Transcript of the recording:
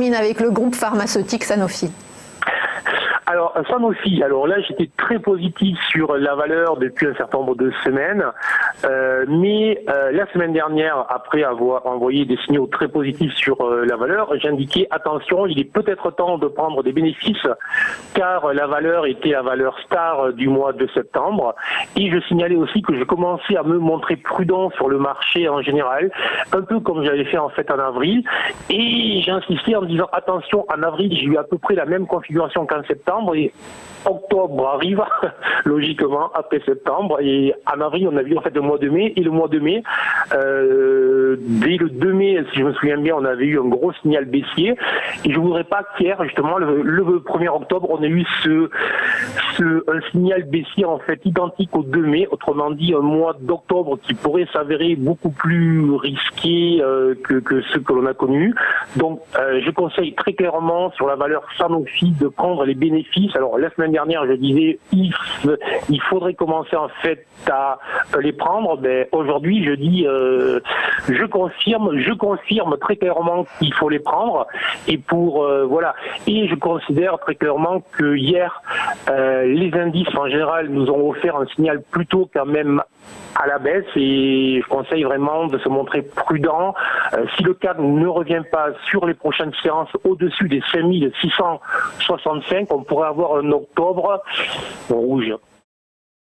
termine avec le groupe pharmaceutique Sanofi. Alors, Sanofi, alors là, j'étais très positif sur la valeur depuis un certain nombre de semaines, mais la semaine dernière, après avoir envoyé des signaux très positifs sur la valeur, j'indiquais, attention, il est peut-être temps de prendre des bénéfices, car la valeur était la valeur star du mois de septembre, et je signalais aussi que je commençais à me montrer prudent sur le marché en général, un peu comme j'avais fait en fait en avril, et j'ai insisté en me disant, attention, en avril, j'ai eu à peu près la même configuration qu'en septembre, et octobre arrive, logiquement, après septembre, et en avril, on a vu en fait le mois de mai, et le mois de mai, dès le 2 mai, si je me souviens bien, on avait eu un gros signal baissier, et je voudrais pas qu'hier, justement, le 1er octobre, on a eu un signal baissier en fait identique au 2 mai, autrement dit un mois d'octobre qui pourrait s'avérer beaucoup plus risqué que ce que l'on a connu. Donc je conseille très clairement sur la valeur Sanofi de prendre les bénéfices. Alors la semaine dernière je disais il faudrait commencer en fait à les prendre. Ben, aujourd'hui je dis je confirme très clairement qu'il faut les prendre, et pour voilà, et je considère très clairement que hier les indices en général nous ont offert un signal plutôt quand même à la baisse, et je conseille vraiment de se montrer prudent. Si le CAC ne revient pas sur les prochaines séances au-dessus des 5665, on pourrait avoir un octobre rouge.